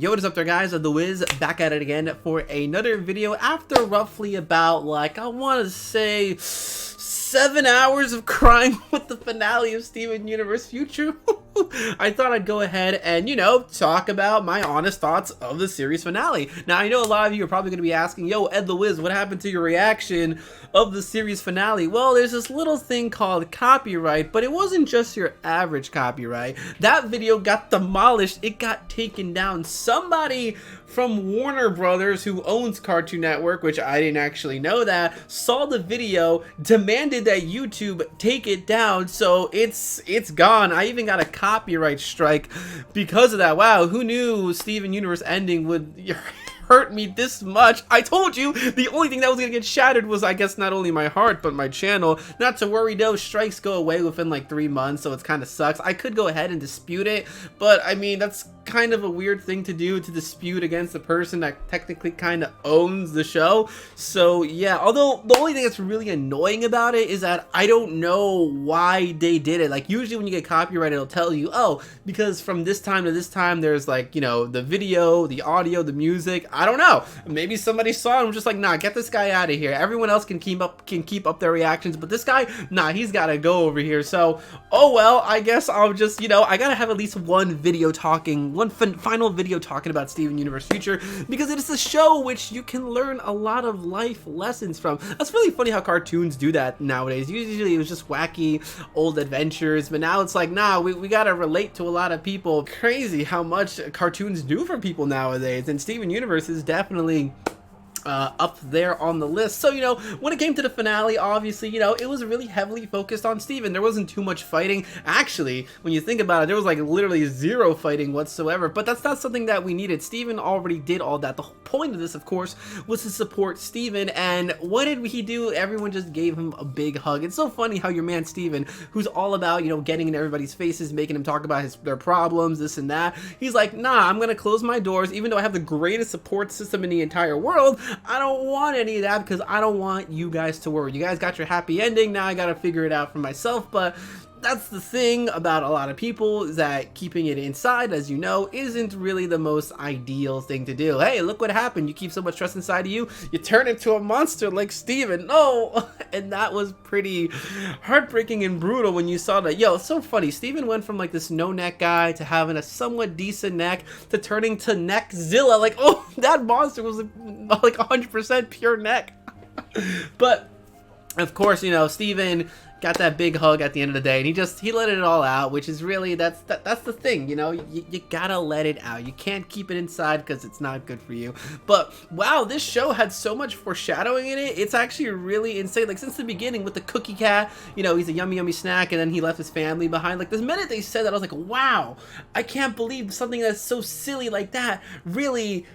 Yo, what is up there, guys? The Wiz back at it again for another video after roughly about, like, I want to say 7 hours of crying with the finale of Steven Universe Future. I thought I'd go ahead and, you know, talk about my honest thoughts of the series finale. Now, I know a lot of you are probably going to be asking, yo, Ed the Wiz, what happened to your reaction of the series finale? Well, there's this little thing called copyright, but it wasn't just your average copyright. That video got demolished. It got taken down. Somebody from Warner Brothers, who owns Cartoon Network, which I didn't actually know that, saw the video, demanded that YouTube take it down, so it's gone. I even got a copyright strike because of that. Wow, who knew Steven Universe ending would hurt me this much? I told you the only thing that was gonna get shattered was, I guess, not only my heart but my channel. Not to worry though, strikes go away within like 3 months, so it kind of sucks. I could go ahead and dispute it, but I mean, that's kind of a weird thing to do, to dispute against the person that technically kind of owns the show. So yeah, although the only thing that's really annoying about it is that I don't know why they did it. Like, usually when you get copyright, it'll tell you, oh, because from this time to this time there's, like, you know, the video, the audio, the music. I don't know, maybe somebody saw it and was just like, nah, get this guy out of here. Everyone else can keep up their reactions, but this guy, nah, he's gotta go over here. So oh well, I guess I'll just, you know, I gotta have at least one final video talking about Steven Universe Future, because it is a show which you can learn a lot of life lessons from. That's really funny how cartoons do that nowadays. Usually it was just wacky old adventures, but now it's like, nah, we gotta relate to a lot of people. Crazy how much cartoons do for people nowadays, and Steven Universe is definitely up there on the list. So, you know, when it came to the finale, obviously, you know, it was really heavily focused on Steven. There wasn't too much fighting. Actually, when you think about it, there was like literally zero fighting whatsoever, but that's not something that we needed. Steven already did all that. The whole point of this, of course, was to support Steven, and what did he do? Everyone just gave him a big hug. It's so funny how your man Steven, who's all about, you know, getting in everybody's faces, making them talk about their problems, this and that, he's like, nah, I'm gonna close my doors. Even though I have the greatest support system in the entire world, I don't want any of that because I don't want you guys to worry. You guys got your happy ending, now I gotta figure it out for myself. But that's the thing about a lot of people, is that keeping it inside, as you know, isn't really the most ideal thing to do. Hey, look what happened. You keep so much stress inside of you, you turn into a monster like Steven. No! And that was pretty heartbreaking and brutal when you saw that. Yo, it's so funny. Steven went from like this no-neck guy to having a somewhat decent neck to turning to Neckzilla. Like, oh, that monster was like 100% pure neck. But of course, you know, Steven got that big hug at the end of the day, and he let it all out, which is really, that's the thing, you know, you gotta let it out. You can't keep it inside because it's not good for you. But wow, this show had so much foreshadowing in it. It's actually really insane. Like, since the beginning with the cookie cat, you know, he's a yummy snack, and then he left his family behind. Like, the minute they said that, I was like, wow, I can't believe something that's so silly like that really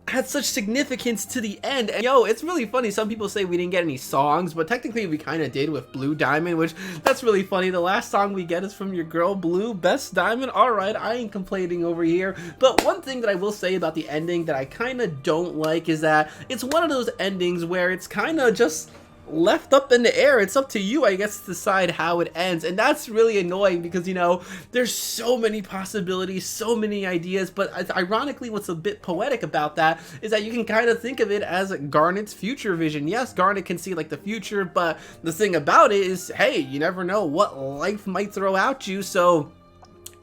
had such significance to the end. And yo, it's really funny, some people say we didn't get any songs, but technically we kind of did with Blue Diamond, which, that's really funny. The last song we get is from your girl Blue, Best Diamond. Alright, I ain't complaining over here. But one thing that I will say about the ending that I kind of don't like is that it's one of those endings where it's kind of just left up in the air. It's up to you, I guess, to decide how it ends, and that's really annoying because, you know, there's so many possibilities, so many ideas. But ironically, what's a bit poetic about that is that you can kind of think of it as Garnet's future vision. Yes, Garnet can see like the future, but the thing about it is, hey, you never know what life might throw at you, so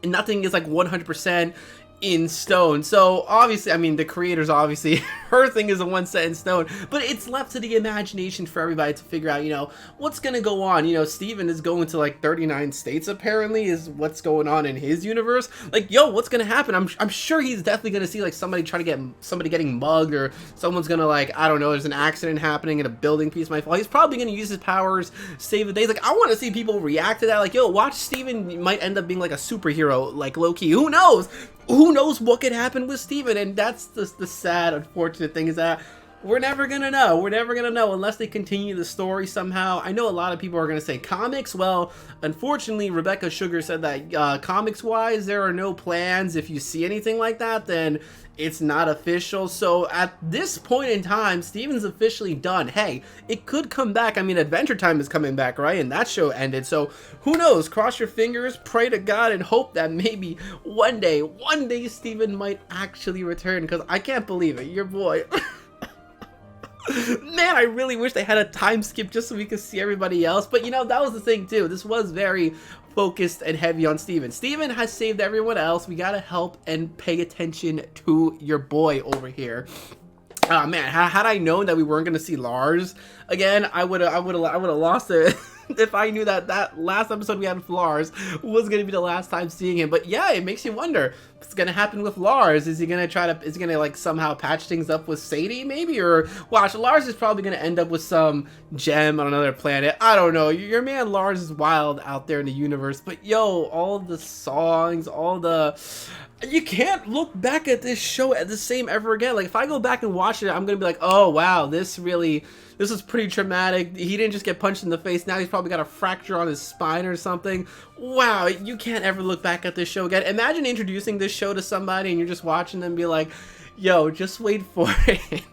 nothing is like 100% in stone. So obviously, I mean, the creators, obviously her thing is a one set in stone, but it's left to the imagination for everybody to figure out, you know, what's gonna go on. You know, Steven is going to like 39 states apparently, is what's going on in his universe. Like, yo, what's gonna happen? I'm sure he's definitely gonna see like somebody try to get somebody getting mugged, or someone's gonna, like, I don't know, there's an accident happening and a building piece might fall. He's probably gonna use his powers, save the day. Like, I want to see people react to that. Like, yo, watch, Steven might end up being like a superhero, like low-key. Who knows? Who knows what could happen with Steven? And that's the sad, unfortunate thing, is that we're never gonna know. We're never gonna know unless they continue the story somehow. I know a lot of people are gonna say comics. Well, unfortunately, Rebecca Sugar said that comics-wise, there are no plans. If you see anything like that, then it's not official. So at this point in time, Steven's officially done. Hey, it could come back. I mean, Adventure Time is coming back, right? And that show ended. So who knows? Cross your fingers, pray to God, and hope that maybe one day Steven might actually return. Because I can't believe it. Your boy. Man, I really wish they had a time skip just so we could see everybody else. But you know, that was the thing too. This was very focused and heavy on Steven. Steven has saved everyone else. We gotta help and pay attention to your boy over here. Oh man, had I known that we weren't gonna see Lars again, I would have lost it. If I knew that that last episode we had with Lars was gonna be the last time seeing him. But yeah, it makes you wonder what's gonna happen with Lars. Is he gonna like somehow patch things up with Sadie maybe? Or watch, Lars is probably gonna end up with some gem on another planet. I don't know. Your man Lars is wild out there in the universe. But yo, all the songs, you can't look back at this show at the same ever again. Like if I go back and watch it, I'm gonna be like, oh wow, this is pretty traumatic. He didn't just get punched in the face. Now he's probably got a fracture on his spine or something. Wow, you can't ever look back at this show again. Imagine introducing this show to somebody and you're just watching them and be like, yo, just wait for it.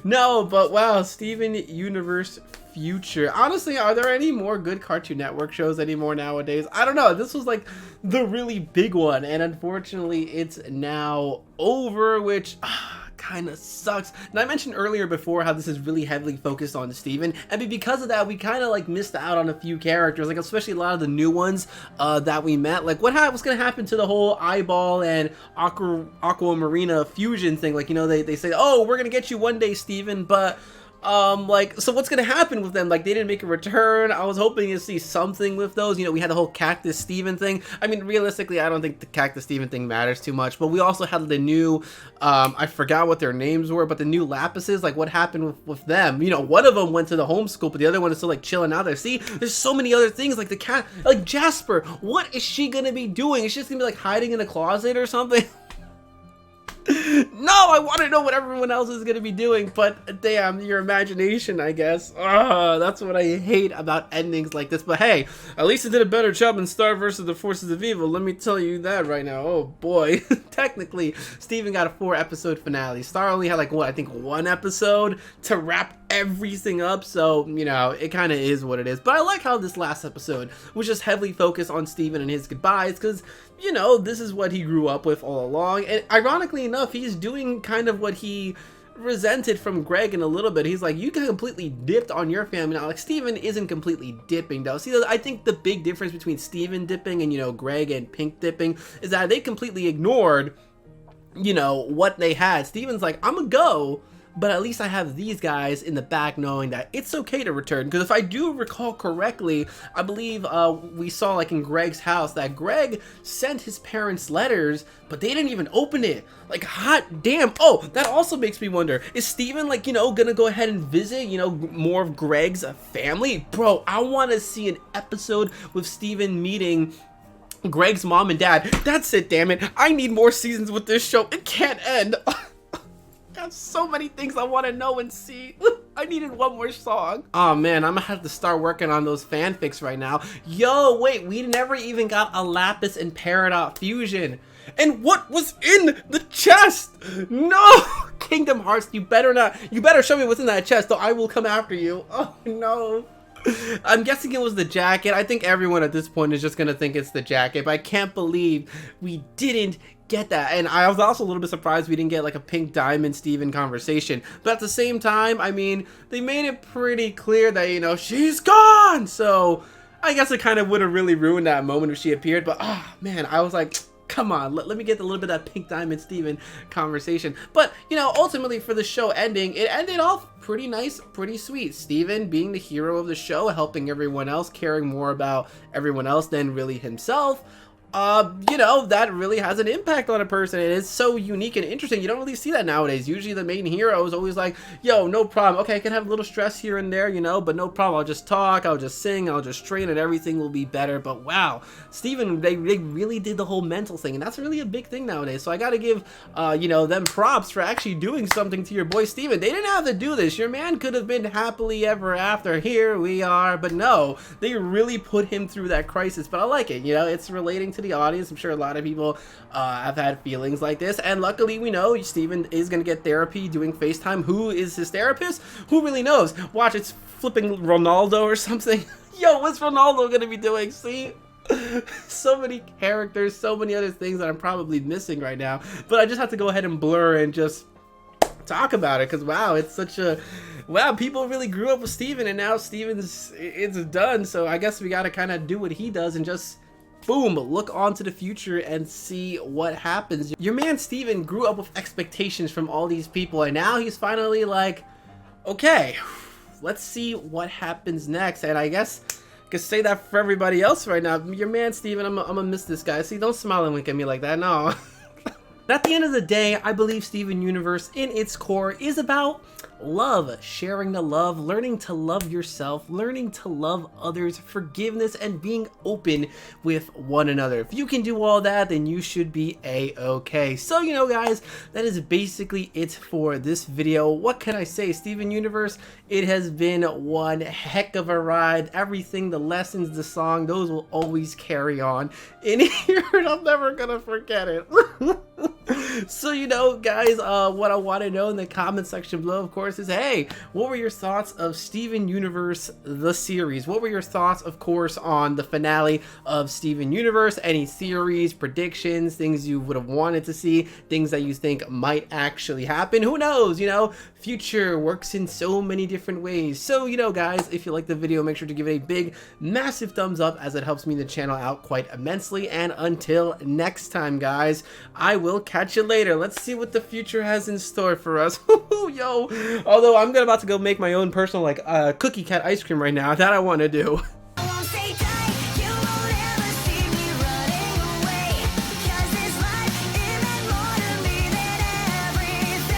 No, but wow, Steven Universe Future. Honestly, are there any more good Cartoon Network shows anymore nowadays? I don't know. This was like the really big one, and unfortunately it's now over, which kind of sucks. And I mentioned earlier before how this is really heavily focused on Steven, and because of that we kind of like missed out on a few characters, like especially a lot of the new ones that we met. Like what's gonna happen to the whole Eyeball and Aquamarina fusion thing? Like, you know, they say, oh, we're gonna get you one day, Steven, but like, so what's gonna happen with them? Like, they didn't make a return. I was hoping to see something with those. You know, we had the whole Cactus Steven thing. I mean, realistically, I don't think the Cactus Steven thing matters too much, but we also had the new, I forgot what their names were, but the new Lapises. Like, what happened with them? You know, one of them went to the homeschool, but the other one is still, like, chilling out there. See, there's so many other things, like the cat, like Jasper. What is she gonna be doing? Is she just gonna be, like, hiding in a closet or something? No, I want to know what everyone else is going to be doing, but damn, your imagination, I guess. That's what I hate about endings like this. But hey, at least it did a better job in Star vs. the Forces of Evil. Let me tell you that right now. Oh boy. Technically, Steven got a 4-episode finale. Star only had like, what, I think 1 episode to wrap everything up, so you know, it kind of is what it is. But I like how this last episode was just heavily focused on Steven and his goodbyes, because you know, this is what he grew up with all along, and ironically enough, he's doing kind of what he resented from Greg in a little bit. He's like, you completely dipped on your family now. Like, Steven isn't completely dipping though. See, I think the big difference between Steven dipping and, you know, Greg and Pink dipping is that they completely ignored, you know, what they had. Steven's like, I'm gonna go, but at least I have these guys in the back knowing that it's okay to return. Because if I do recall correctly, I believe we saw like in Greg's house that Greg sent his parents letters, but they didn't even open it. Like, hot damn. Oh, that also makes me wonder, is Steven, like, you know, gonna go ahead and visit, you know, more of Greg's family? Bro, I want to see an episode with Steven meeting Greg's mom and dad. That's it, damn it. I need more seasons with this show. It can't end. Got so many things I want to know and see. I needed one more song. Oh man, I'm gonna have to start working on those fanfics right now. Yo, wait, we never even got a Lapis and Peridot fusion. And what was in the chest? No! Kingdom Hearts, you better show me what's in that chest, or I will come after you. Oh no. I'm guessing it was the jacket. I think everyone at this point is just gonna think it's the jacket, but I can't believe we didn't get that. And I was also a little bit surprised we didn't get like a Pink Diamond Steven conversation, but at the same time, I mean, they made it pretty clear that, you know, she's gone, so I guess it kind of would have really ruined that moment if she appeared. But man, I was like, come on, let me get a little bit of that Pink Diamond Steven conversation. But you know, ultimately for the show ending, it ended off pretty nice, pretty sweet. Steven being the hero of the show, helping everyone else, caring more about everyone else than really himself. you know, that really has an impact on a person. And it's so unique and interesting. You don't really see that nowadays. Usually the main hero is always like, yo, no problem. Okay, I can have a little stress here and there, you know, but no problem. I'll just talk, I'll just sing, I'll just train, and everything will be better. But wow, Steven, they really did the whole mental thing, and that's really a big thing nowadays. So I gotta give, you know, them props for actually doing something to your boy Steven. They didn't have to do this. Your man could have been happily ever after. Here we are. But no, they really put him through that crisis. But I like it, you know, it's relating to the audience. I'm sure a lot of people have had feelings like this, and luckily we know Steven is gonna get therapy doing FaceTime. Who is his therapist? Who really knows? Watch, it's flipping Ronaldo or something. Yo, what's Ronaldo gonna be doing? See, so many characters, so many other things that I'm probably missing right now, but I just have to go ahead and blur and just talk about it, because wow, it's such a wow, people really grew up with Steven, and now Steven's it's done. So I guess we gotta kind of do what he does and just boom, look onto the future and see what happens. Your man Steven grew up with expectations from all these people, and now he's finally like, okay, let's see what happens next. And I guess I could say that for everybody else right now. Your man Steven, I'm gonna miss this guy. See, don't smile and wink at me like that, no. At the end of the day, I believe Steven Universe in its core is about love, sharing the love, learning to love yourself, learning to love others, forgiveness, and being open with one another. If you can do all that, then you should be a-okay. So, you know, guys, that is basically it for this video. What can I say? Steven Universe, it has been one heck of a ride. Everything, the lessons, the song, those will always carry on in here, and I'm never gonna forget it. So, you know, guys, what I want to know in the comment section below, of course, is, hey, what were your thoughts of Steven Universe, the series? What were your thoughts, of course, on the finale of Steven Universe? Any theories, predictions, things you would have wanted to see, things that you think might actually happen? Who knows, you know? Future works in so many different ways. So, you know, guys, if you like the video, make sure to give it a big, massive thumbs up, as it helps me the channel out quite immensely. And until next time, guys, I will catch you later. Let's see what the future has in store for us. Yo, although I'm about to go make my own personal, like, cookie cat ice cream right now. That I want to do.